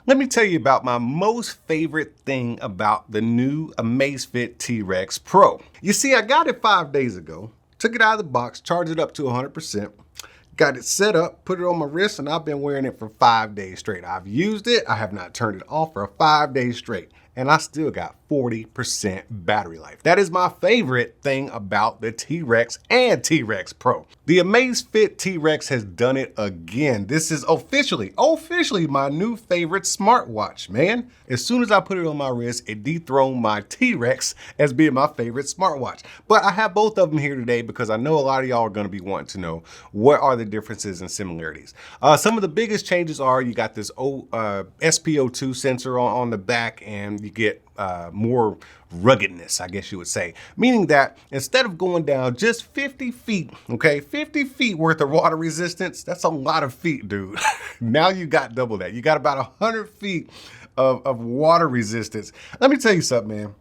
Let me tell you about my most favorite thing about the new Amazfit T-Rex Pro. You see, I got it 5 days ago, took it out of the box, charged it up to 100%, got it set up, put it on my wrist, and I've been wearing it for 5 days straight. I've used it, I have not turned it off for 5 days straight, and I still got 40% battery life. That is my favorite thing about the T-Rex and T-Rex Pro. The Amazfit T-Rex has done it again. This is officially my new favorite smartwatch, man. As soon as I put it on my wrist, it dethroned my T-Rex as being my favorite smartwatch. But I have both of them here today because I know a lot of y'all are gonna be wanting to know what are the differences and similarities. Some of the biggest changes are you got this SpO2 sensor on the back, and you get more ruggedness, I guess you would say. Meaning that instead of going down just 50 feet, okay, 50 feet worth of water resistance, that's a lot of feet, dude. Now you got double that. You got about 100 feet of water resistance. Let me tell you something, man.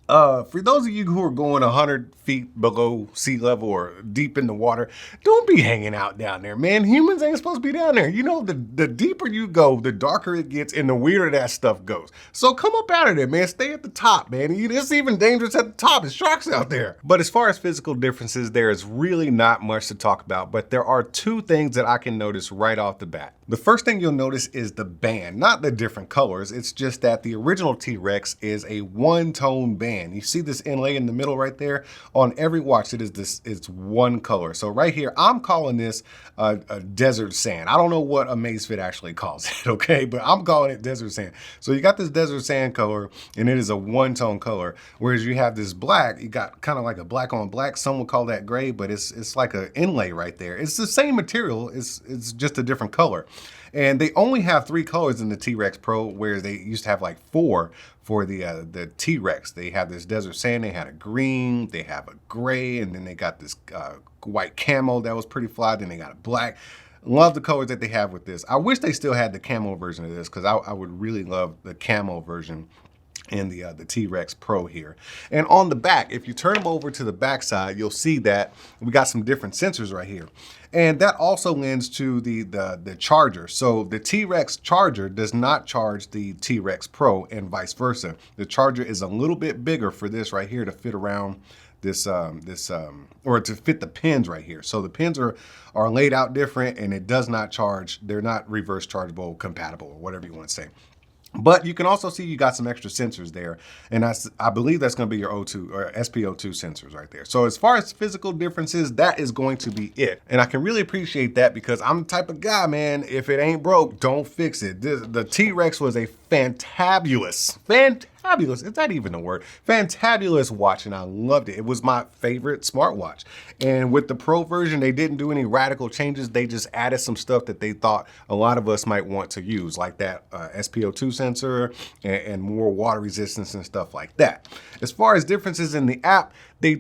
For those of you who are going 100 feet below sea level or deep in the water, don't be hanging out down there, man. Humans ain't supposed to be down there. You know, the deeper you go, the darker it gets and the weirder that stuff goes. So come up out of there, man. Stay at the top, man. It's even dangerous at the top. There's sharks out there. But as far as physical differences, there is really not much to talk about. But there are two things that I can notice right off the bat. The first thing you'll notice is the band, not the different colors. It's just that the original T-Rex is a one-tone band. You see this inlay in the middle right there? On every watch, it's one color. So right here, I'm calling this a desert sand. I don't know what Amazfit actually calls it, okay? But I'm calling it desert sand. So you got this desert sand color, and it is a one-tone color. Whereas you have this black, you got kind of like a black on black. Some would call that gray, but it's like an inlay right there. It's the same material. It's just a different color. And they only have 3 colors in the T-Rex Pro, whereas they used to have like 4 for the T-Rex. They have this desert sand, they had a green, they have a gray, and then they got this white camo that was pretty fly, then they got a black. Love the colors that they have with this. I wish they still had the camo version of this, because I would really love the camo version in the T-Rex Pro here. And on the back, if you turn them over to the back side, you'll see that we got some different sensors right here. And that also lends to the charger. So the T-Rex charger does not charge the T-Rex Pro and vice versa. The charger is a little bit bigger for this right here to fit around this, or to fit the pins right here. So the pins are laid out different, and it does not charge. They're not reverse chargeable compatible, or whatever you want to say. But you can also see you got some extra sensors there. And I believe that's going to be your O2 or SpO2 sensors right there. So as far as physical differences, that is going to be it. And I can really appreciate that because I'm the type of guy, man, if it ain't broke, don't fix it. The T-Rex was a fantabulous, is that even a word? Fantabulous watch, and I loved it. It was my favorite smartwatch. And with the Pro version, they didn't do any radical changes. They just added some stuff that they thought a lot of us might want to use, like that SpO2 sensor and more water resistance and stuff like that. As far as differences in the app,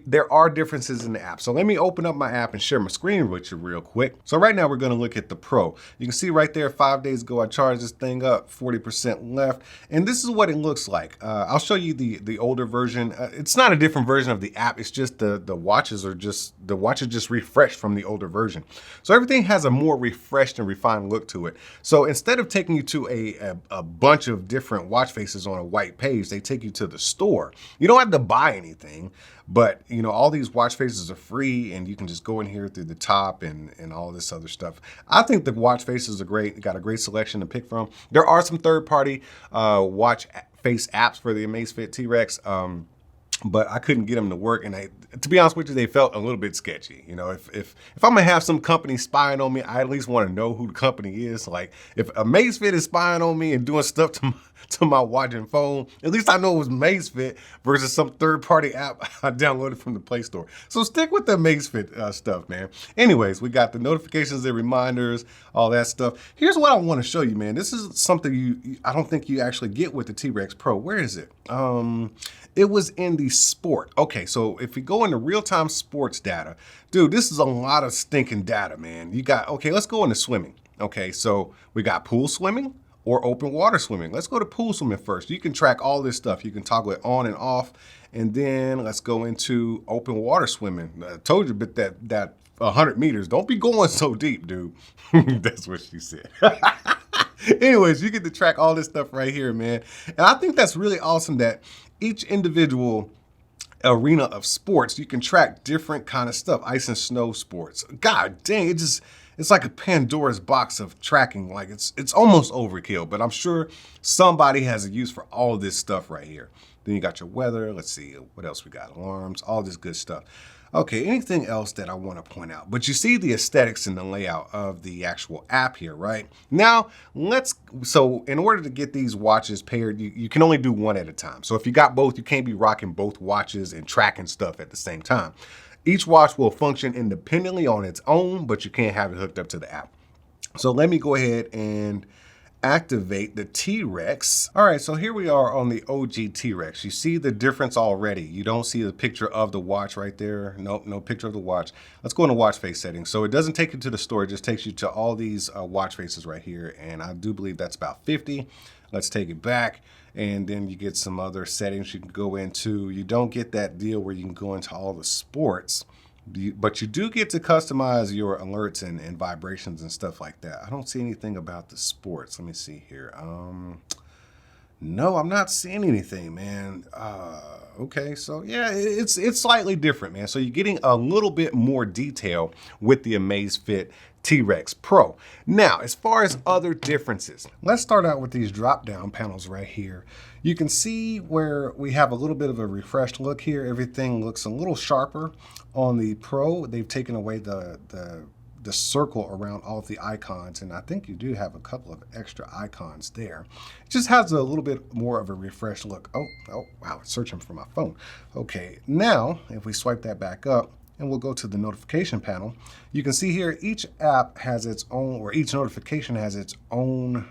there are differences in the app. So let me open up my app and share my screen with you real quick. So right now we're gonna look at the Pro. You can see right there, 5 days ago, I charged this thing up, 40% left. And this is what it looks like. I'll show you the older version. It's not a different version of the app. It's just the watches just refreshed from the older version. So everything has a more refreshed and refined look to it. So instead of taking you to a bunch of different watch faces on a white page, they take you to the store. You don't have to buy anything, but you know, all these watch faces are free, and you can just go in here through the top and all this other stuff. I think the watch faces are great. You got a great selection to pick from. There are some third-party watch face apps for the Amazfit T-Rex, but I couldn't get them to work, and to be honest with you, they felt a little bit sketchy. You know, if I'm gonna have some company spying on me, I at least want to know who the company is. Like, if Amazfit is spying on me and doing stuff to my watch and phone, at least I know it was Amazfit versus some third-party app I downloaded from the Play Store. So stick with the Amazfit stuff, man. Anyways, we got the notifications and reminders, all that stuff. Here's what I want to show you, man. This is something I don't think you actually get with the T-Rex Pro. Where is it? It was in the sport. Okay, so if you go into real-time sports data, dude, this is a lot of stinking data, man. Okay, let's go into swimming. Okay, so we got pool swimming or open water swimming. Let's go to pool swimming first. You can track all this stuff. You can toggle it on and off. And then let's go into open water swimming. I told you, but that 100 meters, don't be going so deep, dude. That's what she said. Anyways, you get to track all this stuff right here, man. And I think that's really awesome that each individual arena of sports, you can track different kind of stuff. Ice and snow sports. God dang, it's like a Pandora's box of tracking. Like it's almost overkill, but I'm sure somebody has a use for all this stuff right here. Then you got your weather. Let's see what else we got. Alarms, all this good stuff. Okay, anything else that I want to point out? But you see the aesthetics and the layout of the actual app here, right? Now, so in order to get these watches paired, you can only do one at a time. So if you got both, you can't be rocking both watches and tracking stuff at the same time. Each watch will function independently on its own, but you can't have it hooked up to the app. So let me go ahead and activate the T-Rex. All right, so here we are on the OG T-Rex. You see the difference already. You don't see the picture of the watch right there. Nope, no picture of the watch. Let's go into watch face settings. So it doesn't take you to the store, it just takes you to all these watch faces right here. And I do believe that's about 50. Let's take it back. And then you get some other settings you can go into. You don't get that deal where you can go into all the sports, but you do get to customize your alerts and vibrations and stuff like that. I don't see anything about the sports. Let me see here. No, I'm not seeing anything, man. Okay, so yeah, it's slightly different, man. So you're getting a little bit more detail with the Amazfit T-Rex Pro. Now, as far as other differences, let's start out with these drop-down panels right here. You can see where we have a little bit of a refreshed look here. Everything looks a little sharper on the Pro. They've taken away the circle around all of the icons, and I think you do have a couple of extra icons there. It just has a little bit more of a refreshed look. Oh wow, it's searching for my phone. Okay, now if we swipe that back up and we'll go to the notification panel, you can see here each app has its own, or each notification has its own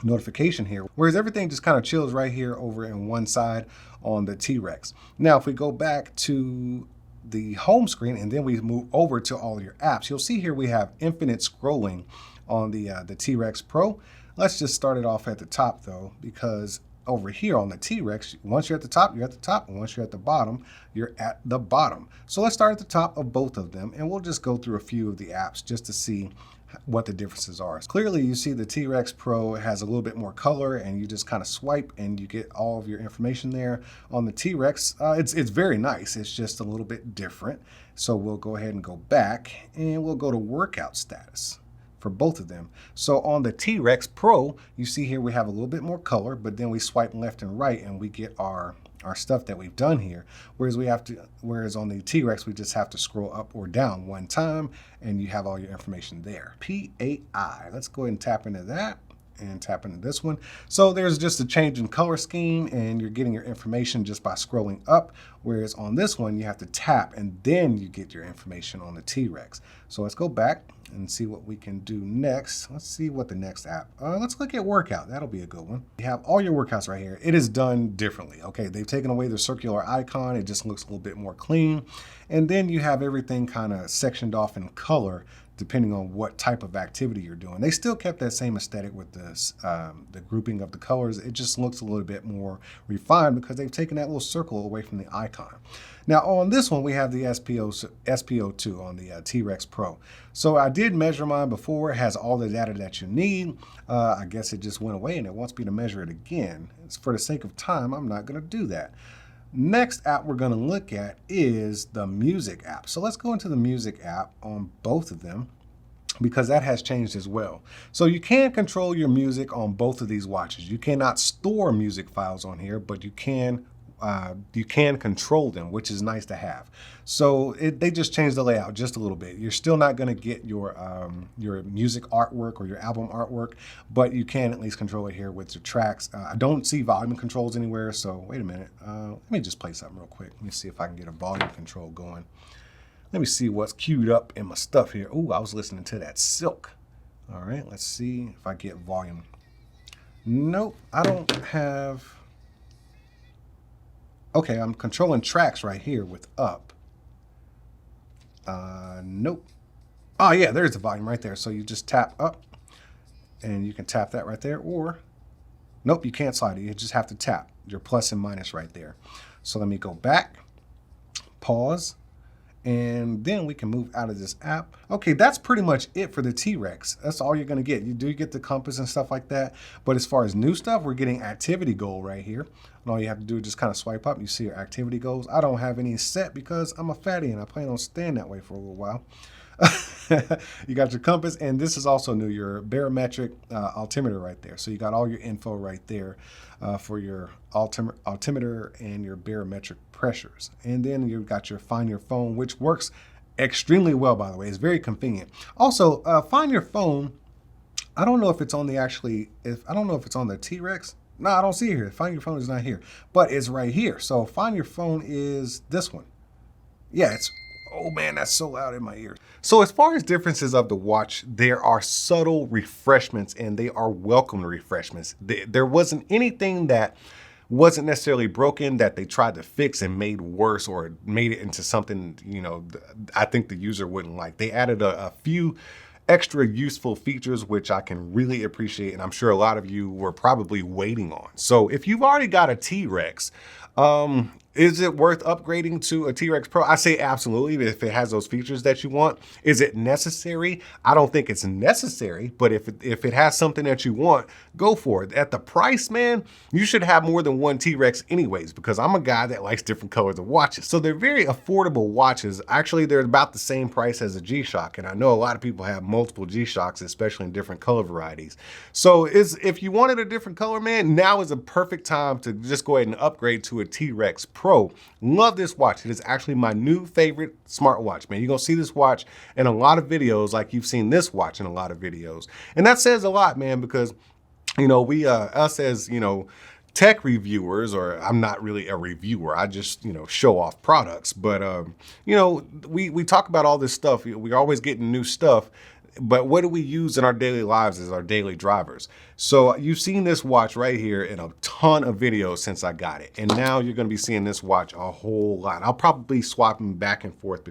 notification here, whereas everything just kind of chills right here over in one side on the T-Rex. Now if we go back to the home screen and then we move over to all your apps, you'll see here we have infinite scrolling on the T-Rex Pro. Let's just start it off at the top though, because over here on the T-Rex, once you're at the top, you're at the top, and once you're at the bottom, you're at the bottom. So let's start at the top of both of them, and we'll just go through a few of the apps just to see what the differences are. Clearly you see the T-Rex Pro has a little bit more color, and you just kind of swipe and you get all of your information there. On the T-Rex, it's very nice. It's just a little bit different. So we'll go ahead and go back and we'll go to workout status for both of them. So on the T-Rex Pro, you see here we have a little bit more color, but then we swipe left and right and we get our stuff that we've done here. Whereas on the T-Rex, we just have to scroll up or down one time and you have all your information there. PAI, let's go ahead and tap into that and tap into this one. So there's just a change in color scheme and you're getting your information just by scrolling up. Whereas on this one, you have to tap and then you get your information on the T-Rex. So let's go back and see what we can do next. Let's see what the next app, let's look at workout. That'll be a good one. You have all your workouts right here. It is done differently. Okay, they've taken away the circular icon. It just looks a little bit more clean. And then you have everything kind of sectioned off in color depending on what type of activity you're doing. They still kept that same aesthetic with this, the grouping of the colors. It just looks a little bit more refined because they've taken that little circle away from the icon. Now on this one, we have the SPO2 on the T-Rex Pro. So I did measure mine before. It has all the data that you need. I guess it just went away and it wants me to measure it again. It's for the sake of time, I'm not gonna do that. Next app we're going to look at is the music app. So let's go into the music app on both of them because that has changed as well. So you can control your music on both of these watches. You cannot store music files on here, but you can control them, which is nice to have. So they just changed the layout just a little bit. You're still not going to get your music artwork or your album artwork, but you can at least control it here with your tracks. I don't see volume controls anywhere, so wait a minute. Let me just play something real quick. Let me see if I can get a volume control going. Let me see what's queued up in my stuff here. Oh, I was listening to that Silk. All right, let's see if I get volume. Nope, I don't have... Okay, I'm controlling tracks right here with up. Nope. Oh yeah, there's the volume right there. So you just tap up and you can tap that right there, or nope, you can't slide it. You just have to tap your plus and minus right there. So let me go back, pause, And then we can move out of this app. Okay, that's pretty much it for the T-Rex. That's all you're gonna get. You do get the compass and stuff like that. But as far as new stuff, we're getting activity goal right here. And all you have to do is just kind of swipe up. You see your activity goals. I don't have any set because I'm a fatty and I plan on staying that way for a little while. You got your compass, and this is also new, your barometric altimeter right there. So you got all your info right there for your altimeter and your barometric pressures. And then you've got your Find Your Phone, which works extremely well, by the way. It's very convenient. Also, Find Your Phone, I don't know if it's on the I don't know if it's on the T-Rex. No, I don't see it here. Find Your Phone is not here, but it's right here. So Find Your Phone is this one. Yeah, it's, oh man, that's so loud in my ears. So as far as differences of the watch, there are subtle refreshments, and they are welcome refreshments. There wasn't anything that wasn't necessarily broken that they tried to fix and made worse or made it into something, you know, I think the user wouldn't like. They added a few extra useful features, which I can really appreciate, and I'm sure a lot of you were probably waiting on. So if you've already got a T-Rex, is it worth upgrading to a T-Rex Pro? I say absolutely, if it has those features that you want. Is it necessary? I don't think it's necessary, but if it has something that you want, go for it. At the price, man, you should have more than one T-Rex anyways, because I'm a guy that likes different colors of watches. So they're very affordable watches. Actually, they're about the same price as a G-Shock, and I know a lot of people have multiple G-Shocks, especially in different color varieties. So if you wanted a different color, man, now is a perfect time to just go ahead and upgrade to a T-Rex Pro. Love this watch. It is actually my new favorite smartwatch, man. You're gonna see this watch in a lot of videos, like you've seen this watch in a lot of videos. And that says a lot, man, because, you know, we, us as, you know, tech reviewers, or I'm not really a reviewer, I just, you know, show off products. But, you know, we talk about all this stuff. We're always getting new stuff. But what do we use in our daily lives as our daily drivers? So you've seen this watch right here in a ton of videos since I got it. And now you're gonna be seeing this watch a whole lot. I'll probably swap them back and forth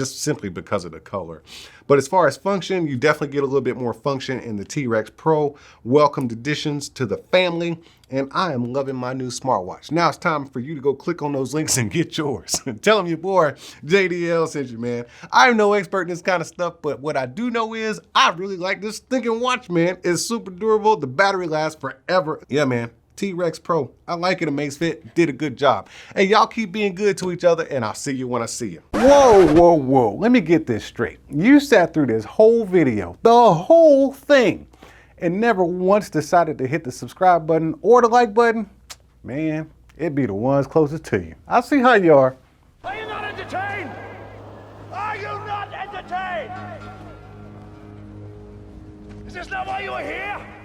simply because of the color. But as far as function, you definitely get a little bit more function in the T-Rex Pro. Welcomed additions to the family. And I am loving my new smartwatch. Now it's time for you to go click on those links and get yours. Tell them your boy JDL sent you, man. I'm no expert in this kind of stuff, but what I do know is I really like this thinking watch, man. It's super durable. The battery lasts forever. Yeah, man. T-Rex Pro. I like it. Amazfit did a good job. Hey, y'all keep being good to each other, and I'll see you when I see you. Whoa, whoa, whoa. Let me get this straight. You sat through this whole video, the whole thing, and never once decided to hit the subscribe button or the like button? Man, it'd be the ones closest to you. I'll see how you are. Are you not entertained? Are you not entertained? Is this not why you are here?